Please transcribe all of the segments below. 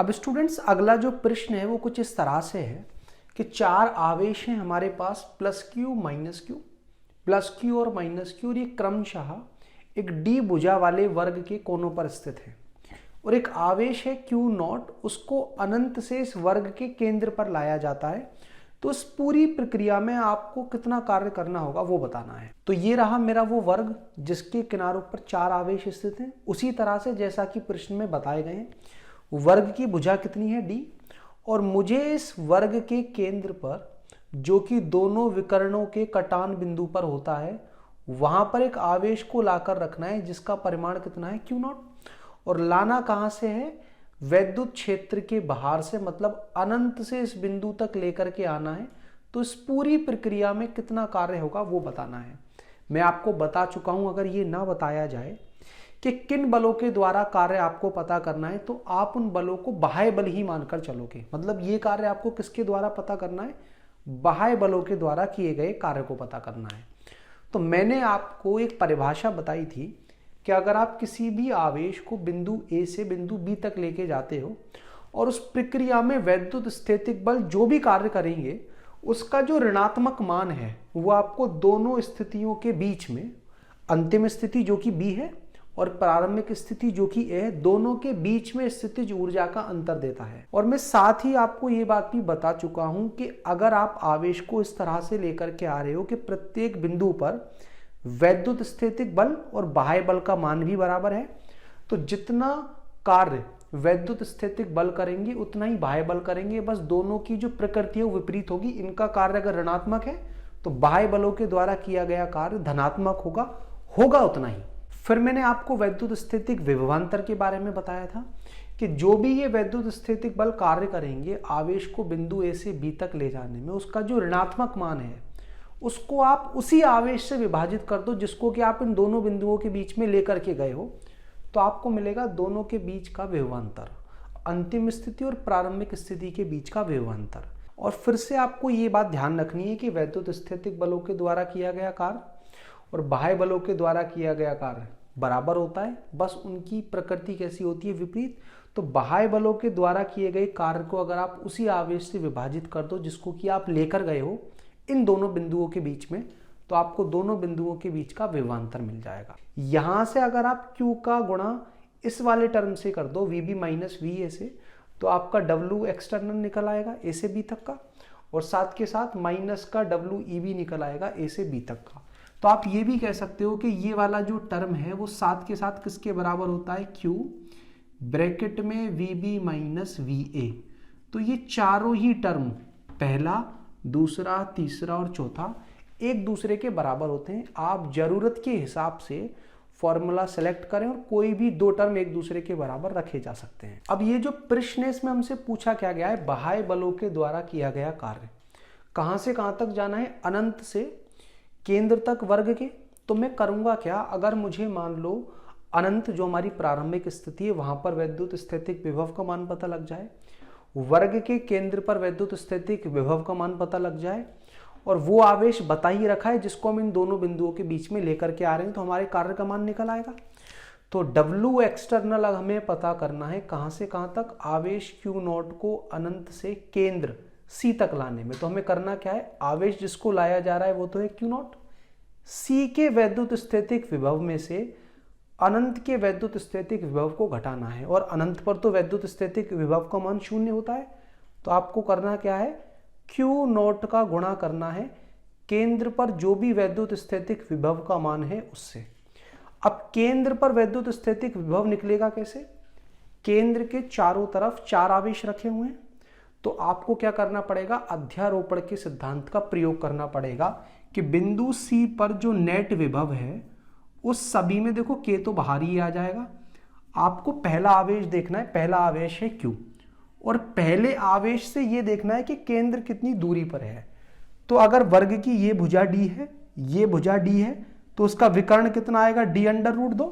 अब स्टूडेंट्स अगला जो प्रश्न है वो कुछ इस तरह से है कि चार आवेश हैं हमारे पास, plus q minus q, plus q और माइनस क्यू, और ये क्रमशः एक डी भुजा वाले वर्ग के कोनों पर स्थित है। और एक आवेश है क्यू नॉट, उसको अनंत से इस वर्ग के केंद्र पर लाया जाता है। तो इस पूरी प्रक्रिया में आपको कितना कार्य करना होगा वो बताना है। तो ये रहा मेरा वो वर्ग जिसके किनारों पर चार आवेश स्थित हैं। उसी तरह से जैसा कि प्रश्न में बताए गए हैं, वर्ग की भुजा कितनी है डी, और मुझे इस वर्ग के केंद्र पर जो कि दोनों विकर्णों के कटान बिंदु पर होता है वहां पर एक आवेश को लाकर रखना है जिसका परिमाण कितना है क्यू नॉट। और लाना कहां से है, वैद्युत क्षेत्र के बाहर से, मतलब अनंत से इस बिंदु तक लेकर के आना है। तो इस पूरी प्रक्रिया में कितना कार्य होगा वो बताना है। मैं आपको बता चुका हूं, अगर ये ना बताया जाए कि किन बलों के द्वारा कार्य आपको पता करना है तो आप उन बलों को बाह्य बल ही मानकर चलोगे। मतलब ये कार्य आपको किसके द्वारा पता करना है, बाह्य बलों के द्वारा किए गए कार्य को पता करना है। तो मैंने आपको एक परिभाषा बताई थी कि अगर आप किसी भी आवेश को बिंदु ए से बिंदु बी तक लेके जाते हो और उस प्रक्रिया में वैद्युत स्थैतिक बल जो भी कार्य करेंगे उसका जो ऋणात्मक मान है वो आपको दोनों स्थितियों के बीच में, अंतिम स्थिति जो कि बी है और प्रारंभिक स्थिति जो कि ए है, दोनों के बीच में स्थितिज ऊर्जा का अंतर देता है। और मैं साथ ही आपको ये बात भी बता चुका हूं कि अगर आप आवेश को इस तरह से लेकर के आ रहे हो कि प्रत्येक बिंदु पर वैद्युत स्थैतिक बल और बाह्य बल का मान भी बराबर है, तो जितना कार्य वैद्युत स्थैतिक बल करेंगे उतना ही बाह्य बल करेंगे, बस दोनों की जो प्रकृति है वो विपरीत होगी। इनका कार्य अगर ऋणात्मक है तो बाह्य बलों के द्वारा किया गया कार्य धनात्मक होगा उतना ही। फिर मैंने आपको वैद्युत स्थैतिक विभवांतर के बारे में बताया था कि जो भी ये वैद्युत स्थैतिक बल कार्य करेंगे आवेश को बिंदु ए से बी तक ले जाने में, उसका जो ऋणात्मक मान है उसको आप उसी आवेश से विभाजित कर दो जिसको कि आप इन दोनों बिंदुओं के बीच में लेकर के गए हो, तो आपको मिलेगा दोनों के बीच का विभवांतर, अंतिम स्थिति और प्रारंभिक स्थिति के बीच का विभवांतर। और फिर से आपको ये बात ध्यान रखनी है कि वैद्युत स्थैतिक बलों के द्वारा किया गया कार्य और बाह्य बलों के द्वारा किया गया कार्य बराबर होता है, बस उनकी प्रकृति कैसी होती है, विपरीत। तो बाह्य बलों के द्वारा किए गए कार्य को अगर आप उसी आवेश से विभाजित कर दो जिसको कि आप लेकर गए हो इन दोनों बिंदुओं के बीच में, तो आपको दोनों बिंदुओं के बीच का विभवांतर मिल जाएगा। यहां से अगर आप Q का गुणा इस वाले टर्म से कर दो VB माइनस VA से, तो आपका W एक्सटर्नल निकल आएगा A से B तक का, और साथ के साथ माइनस का WEB निकल आएगा A से B तक का। तो आप ये भी कह सकते हो कि ये वाला जो टर्म है वो साथ के साथ किसके बराबर होता है, Q ब्रैकेट में VB माइनस VA। तो ये चारों ही टर्म, पहला, दूसरा, तीसरा और चौथा, एक दूसरे के बराबर होते हैं। आप जरूरत के हिसाब से फॉर्मूला सेलेक्ट करें और कोई भी दो टर्म एक दूसरे के बराबर रखे जा सकते हैं। अब ये जो प्रश्न है इसमें हमसे पूछा क्या गया है, बाह्य बलों के द्वारा किया गया कार्य कहां से कहां तक जाना है, अनंत से केंद्र तक वर्ग के। तो मैं करूंगा क्या, अगर मुझे मान लो अनंत जो हमारी प्रारंभिक स्थिति है वहां पर वैद्युत स्थैतिक विभव का मान पता लग जाए, वर्ग के केंद्र पर वैद्युत स्थैतिक विभव का मान पता लग जाए, और वो आवेश बता ही रखा है जिसको हम इन दोनों बिंदुओं के बीच में लेकर के आ रहे हैं, तो हमारे कार्य का मान निकल आएगा। तो W एक्सटर्नल हमें पता करना है कहां से कहां तक, आवेश Q नॉट को अनंत से केंद्र C तक लाने में। तो हमें करना क्या है, आवेश जिसको लाया जा रहा है वो तो है Q नॉट, C के वैद्युत स्थैतिक विभव में से अनंत के वैद्युत स्थैतिक विभव को घटाना है, और अनंत पर तो वैद्युत स्थैतिक विभव का मान 0 होता है। तो आपको करना क्या है, Q नॉट का गुणा करना है केंद्र पर जो भी वैद्युत स्थैतिक विभव का मान है उससे। अब केंद्र पर वैद्युत स्थैतिक विभव निकलेगा कैसे, केंद्र के चारों तरफ चार आवेश रखे हुए हैं, तो आपको क्या करना पड़ेगा, अध्यारोपण के सिद्धांत का प्रयोग करना पड़ेगा कि बिंदु C पर जो नेट विभव है उस सभी में देखो K तो बाहर ही आ जाएगा। आपको पहला आवेश देखना है, पहला आवेश है Q, और पहले आवेश से ये देखना है कि केंद्र कितनी दूरी पर है। तो अगर वर्ग की ये भुजा D है, ये भुजा D है, तो उसका विकर्ण कितना आएगा, D अंडर रूट 2,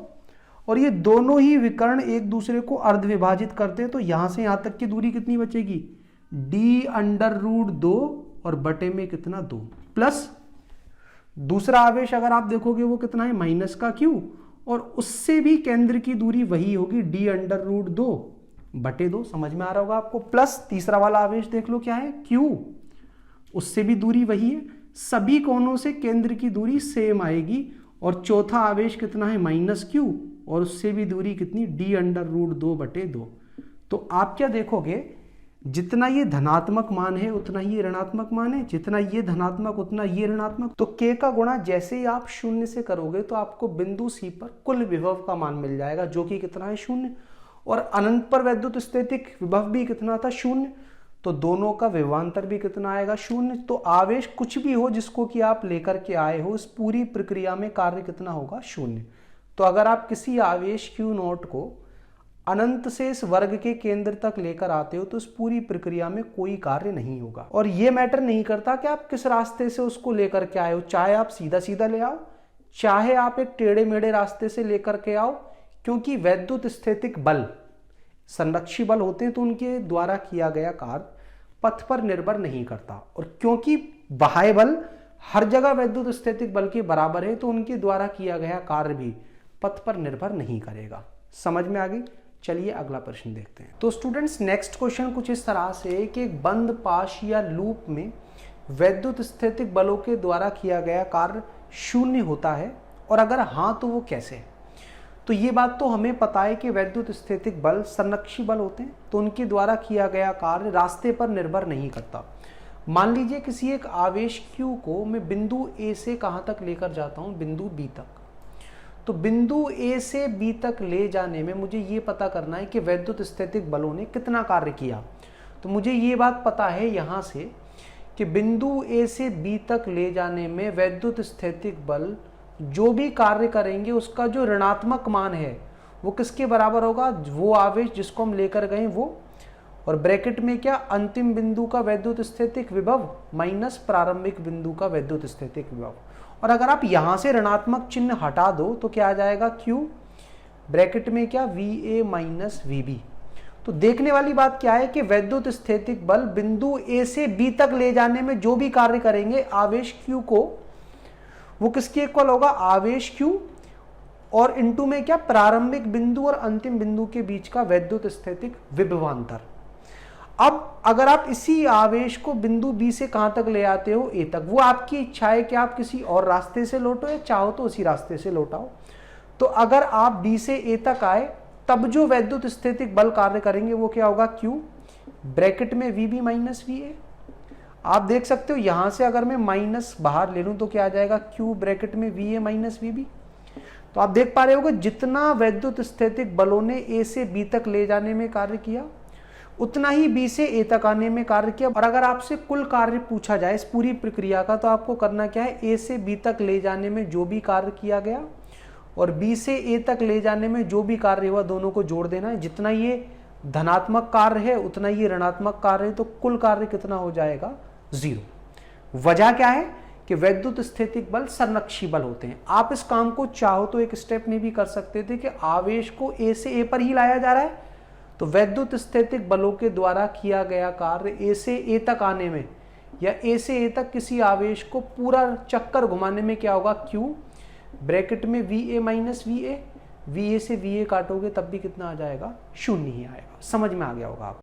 और ये दोनों ही विकर्ण एक दूसरे को अर्ध विभाजित करते हैं, तो यहां से यहां तक की दूरी कितनी बचेगी, D अंडर रूट 2 और बटे में कितना 2, प्लस दूसरा आवेश अगर आप देखोगे वो कितना है, माइनस का Q, और उससे भी केंद्र की दूरी वही होगी D अंडर रूट 2 बटे 2, समझ में आ रहा होगा आपको। प्लस तीसरा वाला आवेश देख लो क्या है, Q, उससे भी दूरी वही है, सभी कोनों से केंद्र की दूरी सेम आएगी। और चौथा आवेश कितना है, -Q, और उससे भी दूरी कितनी, d√2/2। तो आप क्या देखोगे, जितना ये धनात्मक मान है उतना ही ऋणात्मक मान है, जितना ये धनात्मक उतना ये ऋणात्मक। तो K का गुणा जैसे ही आप 0 से करोगे तो आपको बिंदु C पर कुल विभव का मान मिल जाएगा, जो कि कितना है, 0। और अनंत पर वैद्युत स्थितिक विभव भी कितना था, 0। तो दोनों का विभवांतर भी कितना आएगा, 0। तो आवेश कुछ भी हो जिसको कि आप लेकर के आए हो, इस पूरी प्रक्रिया में कार्य कितना होगा, 0। तो अगर आप किसी आवेश Q0 को अनंत से इस वर्ग के केंद्र तक लेकर आते हो तो इस पूरी प्रक्रिया में कोई कार्य नहीं होगा। और ये मैटर नहीं करता कि आप किस रास्ते से उसको लेकर के आए हो, चाहे आप सीधा सीधा ले आओ, चाहे आप एक टेढ़े मेढ़े रास्ते से लेकर के आओ, क्योंकि वैद्युत स्थितिक बल संरक्षी बल होते हैं तो उनके द्वारा किया गया कार्य पथ पर निर्भर नहीं करता। और क्योंकि बाह्य बल हर जगह वैद्युत स्थितिक बल के बराबर है तो उनके द्वारा किया गया कार्य भी पथ पर निर्भर नहीं करेगा। समझ में आ गई। चलिए अगला प्रश्न देखते हैं। तो स्टूडेंट्स नेक्स्ट क्वेश्चन कुछ इस तरह से है कि एक बंद पाश या लूप में वैद्युत स्थितिक बलों के द्वारा किया गया कार्य 0 होता है, और अगर हाँ तो वो कैसे। तो ये बात तो हमें पता है कि वैद्युत स्थितिक बल संरक्षी बल होते हैं तो उनके द्वारा किया गया कार्य रास्ते पर निर्भर नहीं करता। मान लीजिए किसी एक आवेश Q को मैं बिंदु A से कहाँ तक लेकर जाता हूँ, बिंदु B तक। तो बिंदु A से B तक ले जाने में मुझे ये पता करना है कि वैद्युत स्थितिक बलों ने कितना कार्य किया। तो मुझे ये बात पता है यहाँ से कि बिंदु A से B तक ले जाने में वैद्युत स्थितिक बल जो भी कार्य करेंगे उसका जो ऋणात्मक मान है वो किसके बराबर होगा, वो आवेश जिसको हम लेकर गए वो, और ब्रैकेट में क्या, अंतिम बिंदु का वैद्युत स्थितिक विभव माइनस प्रारंभिक बिंदु का वैद्युत स्थितिक विभव। और अगर आप यहां से ऋणात्मक चिन्ह हटा दो तो क्या आ जाएगा, Q, ब्रैकेट में क्या, VA माइनस VB। तो देखने वाली बात क्या है कि वैद्युत स्थितिक बल बिंदु A से B तक ले जाने में जो भी कार्य करेंगे आवेश Q को, वो किसके इक्वल होगा, आवेश Q और इनटू में क्या, प्रारंभिक बिंदु और अंतिम बिंदु के बीच का वैद्युत स्थितिक विभवांतर। अब अगर आप इसी आवेश को बिंदु B से कहां तक ले आते हो, A तक, वो आपकी इच्छा है कि आप किसी और रास्ते से लौटो या चाहो तो उसी रास्ते से लौटाओ। तो अगर आप B से A तक आए तब जो वैद्युत स्थितिक बल कार्य करेंगे वो क्या होगा, Q, ब्रैकेट में VB माइनस VA। आप देख सकते हो यहां से अगर मैं माइनस बाहर ले लूं तो क्या आ जाएगा, Q, ब्रैकेट में VA माइनस VB। तो आप देख पा रहे होगे जितना वैद्युत स्थितिक बलों ने A से B तक ले जाने में कार्य किया उतना ही B से A तक आने में कार्य किया। और अगर आपसे कुल कार्य पूछा जाए इस पूरी प्रक्रिया का तो आपको करना क्या है, A से B तक ले जाने में जो भी कार्य किया गया और B से A तक ले जाने में जो भी कार्य हुआ दोनों को जोड़ देना है। जितना ये धनात्मक कार्य है उतना ये ऋणात्मक कार्य है, तो कुल कार्य कितना हो जाएगा, 0। वजह क्या है कि वैद्युत स्थितिक बल संरक्षी बल होते हैं। आप इस काम को चाहो तो एक स्टेप में भी कर सकते थे कि आवेश को A से A पर ही लाया जा रहा है तो वैद्युत स्थितिक बलों के द्वारा किया गया कार्य A से A तक आने में या A से A तक किसी आवेश को पूरा चक्कर घुमाने में क्या होगा, Q, ब्रैकेट में VA माइनस VA, VA से VA काटोगे तब भी कितना आ जाएगा, 0 ही आएगा। समझ में आ गया होगा आप।